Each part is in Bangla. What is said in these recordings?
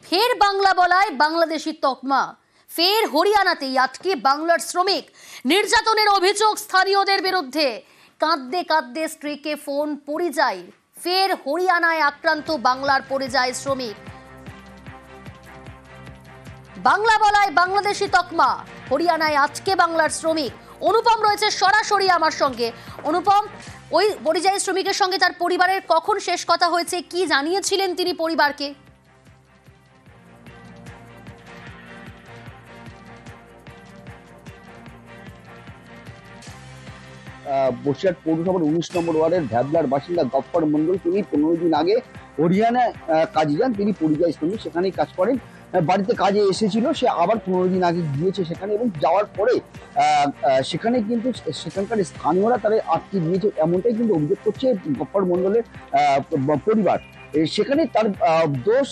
ফের বাংলা বলায় বাংলাদেশি তকমা, ফের হরিয়ানাতেই আটকে বাংলার শ্রমিক। নির্যাতনের অভিযোগ স্থানীয়দের বিরুদ্ধে। কাঁদতে কাঁদতে স্ত্রীকে ফোন পরিযায়ী। ফের হরিয়ানায় আক্রান্ত বাংলার পরিযায়ী শ্রমিক। বাংলা বলায় বাংলাদেশি তকমা, হরিয়ানায় আটকে বাংলার শ্রমিক। অনুপম রয়েছে সরাসরি আমার সঙ্গে। অনুপম, ওই পরিযায়ী শ্রমিকের সঙ্গে তার পরিবারের কখন শেষ কথা হয়েছে, কি জানিয়েছিলেন তিনি পরিবারকে? বসিরহাট পৌরসভার 19 নম্বর ওয়ার্ডের ভ্যাবলার বাসিন্দা গফফর মন্ডল, তিনি 15 দিন আগে হরিয়ানা কাজে যান। তিনি পরিযায়ী শ্রমিক, সেখানেই কাজ করেন। বাড়িতে কাজে এসেছিল, সে আবার 15 দিন আগে গিয়েছে সেখানে, এবং যাওয়ার পরে সেখানে কিন্তু সেখানকার স্থানীয়রা তারা আটকে দিয়েছে, এমনটাই কিন্তু অভিযোগ করছে গফফর মন্ডলের পরিবার। সেখানে তার দোষ,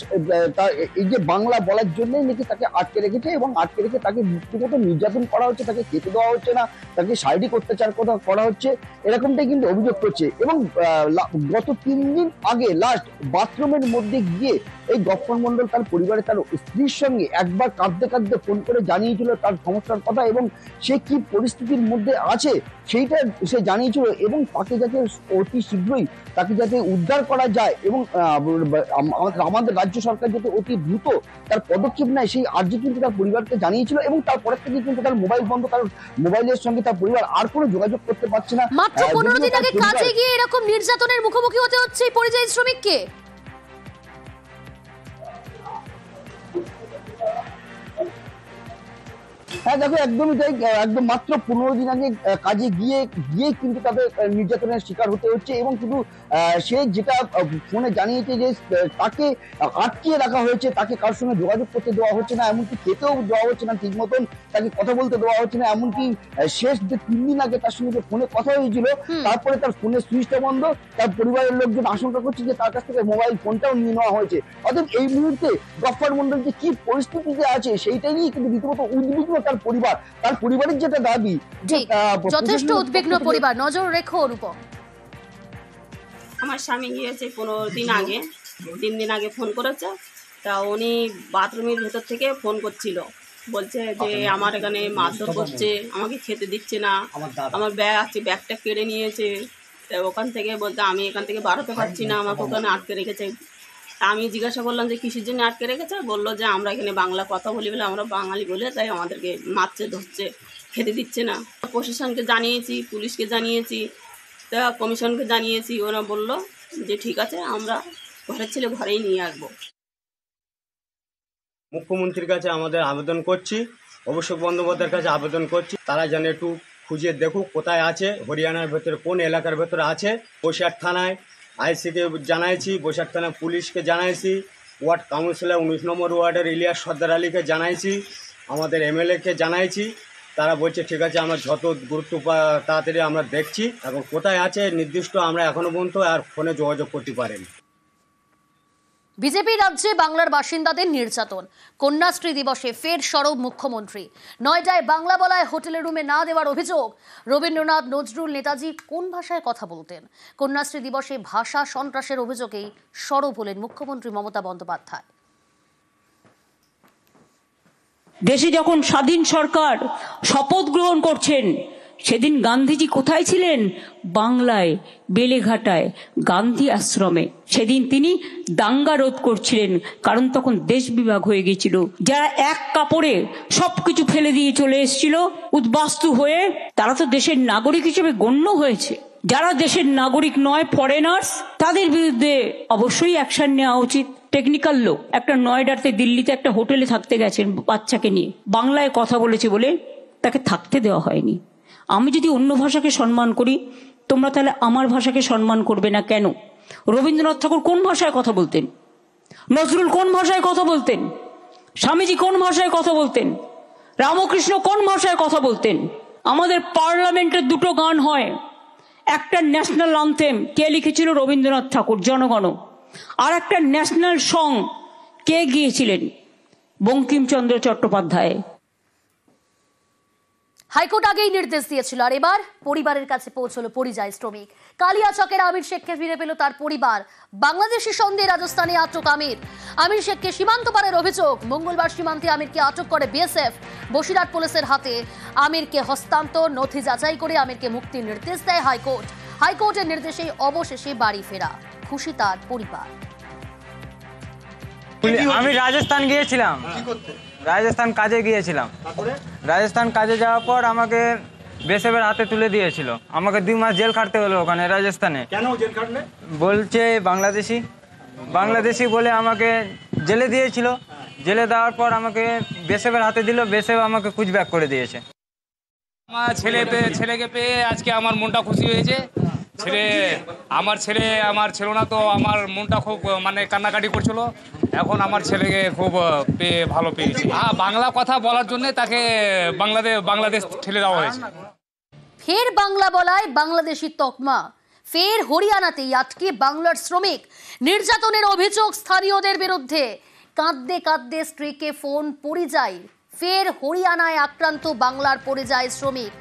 এই যে বাংলা বলার জন্যই নাকি তাকে আটকে রেখেছে, এবং আটকে রেখে তাকে রীতিমতো নির্যাতন করা হচ্ছে, তাকে খেতে দেওয়া হচ্ছে না, তাকে শারীরিক অত্যাচার করা হচ্ছে, এরকমটাই কিন্তু অভিযোগ করছে। এবং গত 3 দিন আগে লাস্ট বাথরুমের মধ্যে গিয়ে এই গফফর মন্ডল তার পরিবারে তার স্ত্রীর সঙ্গে একবার কাঁদতে কাঁদতে ফোন করে জানিয়েছিল তার সমস্যার কথা, এবং সে কি পরিস্থিতির মধ্যে আছে সেইটা সে জানিয়েছিল, এবং তাকে যাতে অতি শীঘ্রই তাকে যাতে উদ্ধার করা যায়, এবং আমাদের রাজ্য সরকার যাতে অতি দ্রুত তার পদক্ষেপ নেয় সেই আর্জি কিন্তু তার পরিবারকে জানিয়েছিল। এবং তারপরে থেকে কিন্তু তার মোবাইল বন্ধ, তার মোবাইলের সঙ্গে তার পরিবার আর কোনো যোগাযোগ করতে পারছে না। মাত্র 15 দিন আগে কাজে গিয়ে এরকম নির্যাতনের মুখোমুখি হতে হচ্ছে এই পরিযায়ী শ্রমিককে। হ্যাঁ দেখো, একদমই তাই। একদম মাত্র 15 দিন আগে কাজে গিয়ে কিন্তু তাদের নির্যাতনের শিকার হতে হচ্ছে। এবং শুধু সে যেটা ফোনে জানিয়েছে যে তাকে আটকিয়ে রাখা হয়েছে, তাকে কার সঙ্গে যোগাযোগ করতে দেওয়া হচ্ছে না, এমনকি খেতেও দেওয়া হচ্ছে না ঠিক মতন, তাকে কথা বলতে দেওয়া হচ্ছে না। এমনকি শেষ যে 3 দিন আগে তার সঙ্গে যে ফোনে কথা হয়েছিল, তারপরে তার ফোনের সুইচটা বন্ধ। তার পরিবারের লোকজন আশঙ্কা করছে যে তার কাছ থেকে মোবাইল ফোনটাও নিয়ে নেওয়া হয়েছে। অতএব এই মুহূর্তে গফফর মন্ডল যে কি পরিস্থিতিতে আছে সেইটাই নিয়ে কিন্তু রীতিমতো উদ্বিগ্ন তার পরিবার। তার পরিবারের যেটা দাবি, যথেষ্ট উদ্বিগ্ন পরিবার। নজর রেখো অনুপম। আমার স্বামী গিয়েছে 15 দিন আগে, 3 দিন আগে ফোন করেছে। তা উনি বাথরুমের ভেতর থেকে ফোন করছিল, বলছে যে আমার এখানে মারধর করছে, আমাকে খেতে দিচ্ছে না, আমার ব্যাগ আছে, ব্যাগটা কেড়ে নিয়েছে। তা ওখান থেকে বলতে আমি এখান থেকে বাড়াতে পারছি না, আমাকে ওখানে আটকে রেখেছে। আমি জিজ্ঞাসা করলাম যে কিসের জন্য আটকে রেখেছে, বললো যে আমরা এখানে বাংলা কথা বলি বলে, আমরা বাঙালি বলে তাই আমাদেরকে মারছে, ধরছে, খেতে দিচ্ছে না। প্রশাসনকে জানিয়েছি, পুলিশকে জানিয়েছি, তা কমিশনকে জানিয়েছি। ওরা বললো যে ঠিক আছে, আমরা ঘরের ছেলে ঘরেই নিয়ে আসবো। মুখ্যমন্ত্রীর কাছে আমাদের আবেদন করছি, অভিষেক বন্দ্যোপাধ্যায়ের কাছে আবেদন করছি, তারা যেন একটু খুঁজে দেখুক কোথায় আছে, হরিয়ানার ভেতরে কোন এলাকার ভেতরে আছে। বসিরহাট থানায় আইসিকে জানাইছি, বসিরহাট থানায় পুলিশকে জানাইছি, ওয়ার্ড কাউন্সিলর 19 নম্বর ওয়ার্ডের ইলিয়াস সর্দার আলীকে জানাইছি, আমাদের এমএলএকে জানাইছি। তারা বলছে ঠিক আছে, আমরা যত গুরুত্ব তাড়াতাড়ি আমরা দেখছি। এখন কোথায় আছে নির্দিষ্ট আমরা এখনো পর্যন্ত আর ফোনে যোগাযোগ করতে পারিনি। বিজেপি রাজ্যে বাংলার বাসিন্দাদের নির্যাতন। কন্যাশ্রী দিবসে ফের সরব মুখ্যমন্ত্রী। নয়ডায় বাংলা বলায় হোটেলের রুমে না দেওয়ার অভিযোগ। রবীন্দ্রনাথ, নজরুল, নেতাজি কোন ভাষায় কথা বলতেন? কন্যাশ্রী দিবসে ভাষা সন্ত্রাসের অভিযোগেই সরব হলেন মুখ্যমন্ত্রী মমতা বন্দ্যোপাধ্যায়। দেশে যখন স্বাধীন সরকার শপথ গ্রহণ করছেন, সেদিন গান্ধীজি কোথায় ছিলেন? বাংলায়, বেলেঘাটায়, গান্ধী আশ্রমে। সেদিন তিনি দাঙ্গা রোধ করছিলেন, কারণ তখন দেশ বিভাগ হয়ে গিয়েছিল। যারা এক কাপড়ে সবকিছু ফেলে দিয়ে চলে এসেছিল উদ্বাস্তু হয়ে, তারা তো দেশের নাগরিক হিসেবে গণ্য হয়েছে। যারা দেশের নাগরিক নয়, ফরেনার্স, তাদের বিরুদ্ধে অবশ্যই অ্যাকশন নেওয়া উচিত। টেকনিক্যাল লোক একটা নয়ডাতে, দিল্লিতে একটা হোটেলে থাকতে গেছেন বাচ্চাকে নিয়ে, বাংলায় কথা বলেছে বলে তাকে থাকতে দেওয়া হয়নি। আমি যদি অন্য ভাষাকে সম্মান করি, তোমরা তাহলে আমার ভাষাকে সম্মান করবে না কেন? রবীন্দ্রনাথ ঠাকুর কোন ভাষায় কথা বলতেন? নজরুল কোন ভাষায় কথা বলতেন? স্বামীজি কোন ভাষায় কথা বলতেন? রামকৃষ্ণ কোন ভাষায় কথা বলতেন? আমাদের পার্লামেন্টের 2টো গান হয়, একটা ন্যাশনাল অ্যান্থেম কে লিখেছিল? রবীন্দ্রনাথ ঠাকুর, জনগণ। আর একটা ন্যাশনাল সং কে গিয়েছিলেন? বঙ্কিমচন্দ্র চট্টোপাধ্যায়। হাইকোর্ট আগেই নির্দেশ দিয়েছিল, আর এবার পরিবারের কাছে পৌঁছলো পরিযায়ী শ্রমিক। কালিয়াচকের আমির শেখকে ফিরে পেল তার পরিবার। বাংলাদেশি সন্দেহে রাজস্থানে আটক আমির শেখকে সীমান্ত পারের অভিযোগ। মঙ্গলবার সীমান্তে আমিরকে আটক করে বিএসএফ। বসিরহাট পুলিশের হাতে আমিরকে হস্তান্তর, নথি যাচাই করে আমিরকে মুক্তির নির্দেশ দেয় হাইকোর্ট। হাইকোর্টের নির্দেশেই অবশেষে বাড়ি ফেরা। খুশি তার পরিবার। আমি রাজস্থান গিয়েছিলাম, রাজস্থান কাজে গিয়েছিলাম। রাজস্থান কাজে যাওয়ার পর আমাকে বিএসএফের হাতে তুলে দিয়েছিল। আমাকে 2 মাস জেল খাটতে হলো ওখানে রাজস্থানে। কেন জেল খাটলে? বলছে বাংলাদেশি বলে আমাকে জেলে দিয়েছিল। জেলে দেওয়ার পর আমাকে বিএসএফের হাতে দিল। বিএসএফ আমাকে কুচব্যাক করে দিয়েছে। আমার ছেলেকে পেয়ে আজকে আমার মনটা খুশি হয়েছে। আমার ছিল না তো আমার মনটা খুব কান্নাকাটি করছিল। এখন আমার ছেলেকে খুব ভালো পেয়েছি। বাংলা কথা বলার জন্য তাকে বাংলাদেশ ঠেলে দেওয়া হয়েছে। ফের বাংলা বলায় বাংলাদেশি তকমা। ফের হরিয়ানাতেই আটকে বাংলার শ্রমিক। নির্যাতনের অভিযোগ স্থানীয়দের বিরুদ্ধে। কাঁদতে কাঁদতে স্ত্রীকে ফোন পরিযায়ী। ফের হরিয়ানায় আক্রান্ত বাংলার পরিযায়ী শ্রমিক।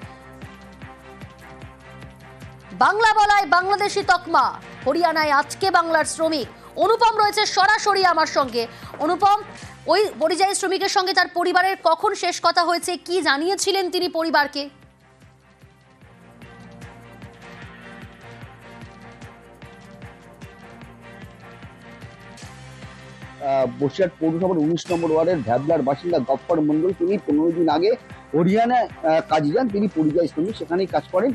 বাংলা বলায় বাংলাদেশি তকমা। হরিয়ানায় আজকে বাংলার শ্রমিক। অনুপম রয়েছে সরাসরি আমার সঙ্গে। অনুপম, ওই পরিযায়ী শ্রমিকের সঙ্গে তার পরিবারের কখন শেষ কথা হয়েছে, কি জানিয়েছিলেন তিনি পরিবারকে? বসিরহাট পৌরসভার 19 নম্বর ওয়ার্ডের ভ্যাবলার বাসিন্দা গফফর মন্ডল, তিনি 15 দিন আগে হরিয়ানায় কাজে যান। তিনি পরিযায়ী শ্রমিক, সেখানেই কাজ করেন।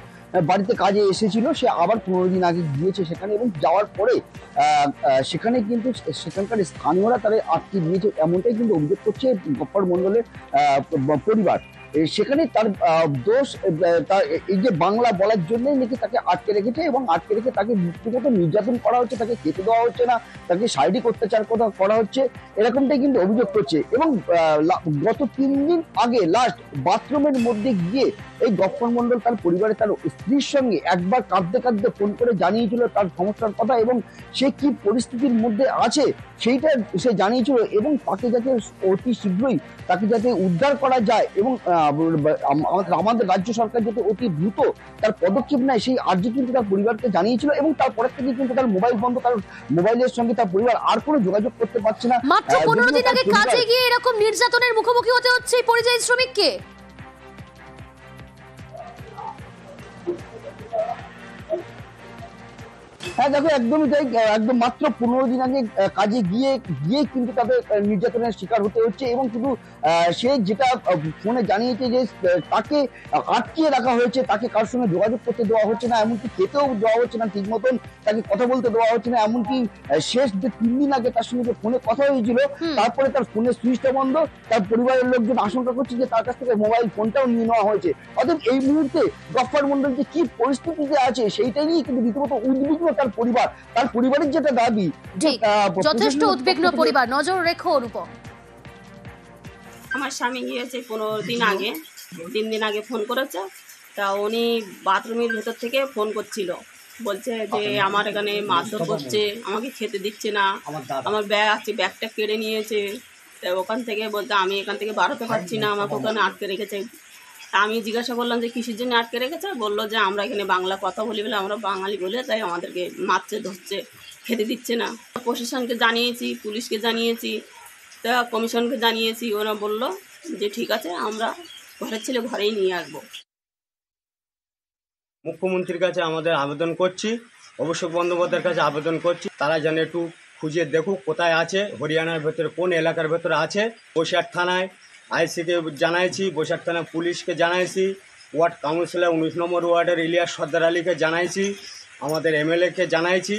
বাড়িতে কাজে এসেছিল, সে আবার 15 দিন আগে গিয়েছে সেখানে, এবং যাওয়ার পরে সেখানে কিন্তু সেখানকার স্থানীয়রা তারা আটকে দিয়েছে, এমনটাই কিন্তু অভিযোগ করছে গফফর মন্ডলের পরিবার। সেখানে তার দোষ, এই যে বাংলা বলার জন্যই নাকি তাকে আটকে রেখেছে, এবং আটকে রেখে তাকে ব্যক্তিগত নির্যাতন করা হচ্ছে, তাকে খেতে দেওয়া হচ্ছে না, তাকে শারীরিক অত্যাচার করা হচ্ছে, এরকমটাই কিন্তু অভিযোগ করছে। এবং গত 3 দিন আগে লাস্ট বাথরুমের মধ্যে গিয়ে এই গফফর মন্ডল তার পরিবারে তার স্ত্রীর সঙ্গে একবার কাঁদতে কাঁদতে ফোন করে জানিয়েছিল তার সমস্যার কথা, এবং সে কি পরিস্থিতির মধ্যে আছে সেইটা সে জানিয়েছিল, এবং তাকে যাতে অতি শীঘ্রই তাকে যাতে উদ্ধার করা যায়, এবং আমাদের রাজ্য সরকার যাতে অতি দ্রুত তার পদক্ষেপ নেয় সেই আর্জি কিন্তু তার পরিবারকে জানিয়েছিল। এবং তারপরে থেকে কিন্তু তার মোবাইল বন্ধ, তার মোবাইলের সঙ্গে তার পরিবার আর কোনো যোগাযোগ করতে পারছে না। মাত্র 15 দিন আগে কাজে গিয়ে এরকম নির্যাতনের মুখোমুখি হতে হচ্ছে এই পরিযায়ী শ্রমিককে। হ্যাঁ দেখো, একদমই তাই। একদম মাত্র 15 দিন আগে কাজে গিয়ে কিন্তু তাদের নির্যাতনের শিকার হতে হচ্ছে। এবং শুধু সে যেটা ফোনে জানিয়েছে যে তাকে আটকিয়ে রাখা হয়েছে, তাকে কারোর সঙ্গে যোগাযোগ করতে দেওয়া হচ্ছে না, এমনকি খেতেও দেওয়া হচ্ছে না ঠিক মতন, তাকে কথা বলতে দেওয়া হচ্ছে না। এমনকি শেষ যে 3 দিন আগে তার সঙ্গে যে ফোনে কথা হয়েছিল, তারপরে তার ফোনের সুইচটা বন্ধ। তার পরিবারের লোকজন আশঙ্কা করছে যে তার কাছ থেকে মোবাইল ফোনটাও নিয়ে নেওয়া হয়েছে। অতএব এই মুহূর্তে গফফর মন্ডল যে কি পরিস্থিতিতে আছে সেইটা নিয়ে কিন্তু রীতিমতো উদ্বিগ্ন তার পরিবার। তার পরিবারের যেটা দাবি, যথেষ্ট উদ্বিগ্ন পরিবার। নজর রেখো অনুপম। আমার স্বামী গিয়েছে 15 দিন আগে, 3 দিন আগে ফোন করেছে। তা উনি বাথরুমের ভেতর থেকে ফোন করছিল, বলছে যে আমার এখানে মারধর করছে, আমাকে খেতে দিচ্ছে না, আমার ব্যাগ আছে, ব্যাগটা কেড়ে নিয়েছে। তা ওখান থেকে বলতে আমি এখান থেকে বাড়াতে পারছি না, আমাকে ওখানে আটকে রেখেছে। তা আমি জিজ্ঞাসা করলাম যে কিসের জন্য আটকে রেখেছে। বললো যে আমরা এখানে বাংলা কথা বলি বলে, আমরা বাঙালি বলে তাই আমাদেরকে মারছে, ধরছে, খেতে দিচ্ছে না। প্রশাসনকে জানিয়েছি, পুলিশকে জানিয়েছি, তা কমিশনকে জানিয়েছি। ওরা বললো যে ঠিক আছে, আমরা ঘরের ছেলে ঘরেই নিয়ে আসবো। মুখ্যমন্ত্রীর কাছে আমাদের আবেদন করছি, অভিষেক বন্দ্যোপাধ্যায়ের কাছে আবেদন করছি, তারা যেন একটু খুঁজে দেখুক কোথায় আছে, হরিয়ানার ভেতরে কোন এলাকার ভেতরে আছে। বসিরহাট থানায় আইসিকে জানাইছি, বসিরহাট থানায় পুলিশকে জানাইছি, ওয়ার্ড কাউন্সিলর 19 নম্বর ওয়ার্ডের ইলিয়াস সর্দার আলীকে জানাইছি, আমাদের এমএলএকে জানাইছি।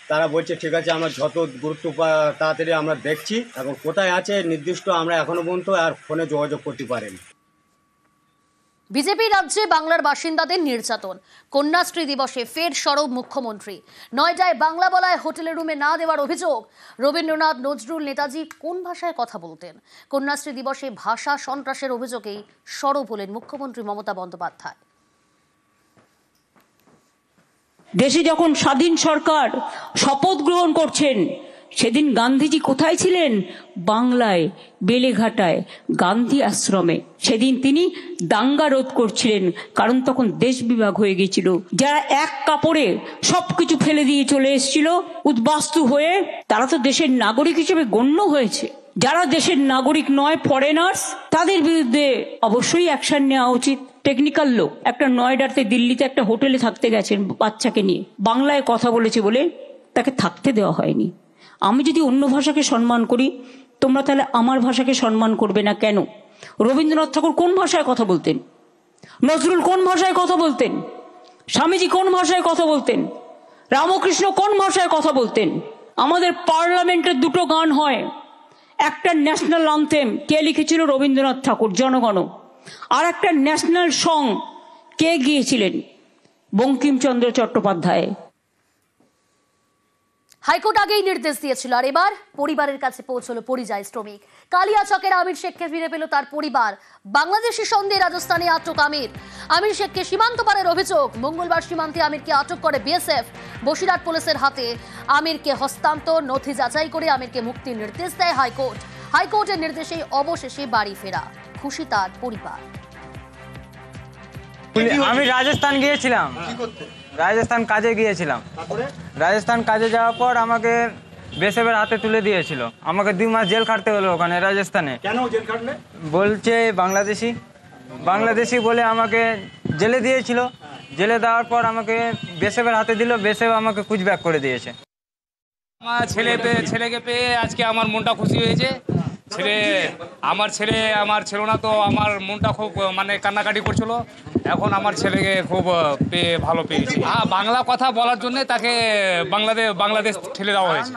তারা বলছে ঠিক আছে, আমরা যত গুরুত্ব তাড়াতাড়ি আমরা দেখছি। এখন কোথায় আছে নির্দিষ্ট আমরা এখনো পর্যন্ত আর ফোনে যোগাযোগ করতে পারিনি। বিজেপি রাজ্যে বাংলার বাসিন্দাদের নির্যাতন। কন্যাশ্রী দিবসে ফের সরব মুখ্যমন্ত্রী। নয়ডায় বাংলা বলায় হোটেলের রুমে না দেওয়ার অভিযোগ। রবীন্দ্রনাথ, নজরুল, নেতাজি কোন ভাষায় কথা বলতেন? কন্যাশ্রী দিবসে ভাষা সন্ত্রাসের অভিযোগেই সরব হলেন মুখ্যমন্ত্রী মমতা বন্দ্যোপাধ্যায়। দেশে যখন স্বাধীন সরকার শপথ গ্রহণ করছেন, সেদিন গান্ধীজি কোথায় ছিলেন? বাংলায়, বেলেঘাটায়, গান্ধী আশ্রমে। সেদিন তিনি দাঙ্গা রোধ করছিলেন, কারণ তখন দেশ বিভাগ হয়ে গেছিল। যারা এক কাপড়ে সবকিছু ফেলে দিয়ে চলে এসেছিল উদ্বাস্তু হয়ে, তারা তো দেশের নাগরিক হিসেবে গণ্য হয়েছে। যারা দেশের নাগরিক নয়, ফরেনার্স, তাদের বিরুদ্ধে অবশ্যই অ্যাকশন নেওয়া উচিত। টেকনিক্যাল লোক একটা নয়ডাতে, দিল্লিতে একটা হোটেলে থাকতে গেছেন বাচ্চাকে নিয়ে, বাংলায় কথা বলেছে বলে তাকে থাকতে দেওয়া হয়নি। আমি যদি অন্য ভাষাকে সম্মান করি, তোমরা তাহলে আমার ভাষাকে সম্মান করবে না কেন? রবীন্দ্রনাথ ঠাকুর কোন ভাষায় কথা বলতেন? নজরুল কোন ভাষায় কথা বলতেন? স্বামীজি কোন ভাষায় কথা বলতেন? রামকৃষ্ণ কোন ভাষায় কথা বলতেন? আমাদের পার্লামেন্টের দুটো গান হয়, একটা ন্যাশনাল অ্যান্থেম কে লিখেছিল? রবীন্দ্রনাথ ঠাকুর, জনগণ। আর একটা ন্যাশনাল সং কে গিয়েছিলেন? বঙ্কিমচন্দ্র চট্টোপাধ্যায়। হাইকোর্ট আগেই নির্দেশ দিয়েছিল, আর এবার পরিবারের কাছে পৌঁছলো পরিযায়ী শ্রমিক। কালিয়াচকের আমির শেখকে ফিরে পেল তার পরিবার। বাংলাদেশি সন্দেহে রাজস্থানে আটক আমির শেখকে সীমান্ত পারের অভিযোগ। মঙ্গলবার সীমান্তে আমিরকে আটক করে বিএসএফ। বসিরহাট পুলিশের হাতে আমিরকে হস্তান্তর, নথি যাচাই করে আমিরকে মুক্তির নির্দেশ দেয় হাইকোর্ট। হাইকোর্টের নির্দেশেই অবশেষে বাড়ি ফেরা। খুশি তার পরিবার। আমি রাজস্থান গিয়েছিলাম, রাজস্থান কাজে গিয়েছিলাম। রাজস্থান কাজে যাওয়ার পর আমাকে বিএসএফের হাতে তুলে দিয়েছিল। আমাকে 2 মাস জেল খাটতে হলো ওখানে রাজস্থানে। কেন জেল খাটলে? বলছে বাংলাদেশি বলে আমাকে জেলে দিয়েছিল। জেলে দেওয়ার পর আমাকে বিএসএফের হাতে দিল, বিএসএফ আমাকে কুচব্যাক করে দিয়েছে। আমার ছেলেকে পেয়ে আজকে আমার মনটা খুশি হয়েছে। আমার ছিল না তো আমার মনটা খুব মানে কান্নাকাটি করছিল। এখন আমার ছেলেকে খুব ভালো পেয়েছি। বাংলা কথা বলার জন্য তাকে বাংলাদেশ ঠেলে দেওয়া হয়েছে।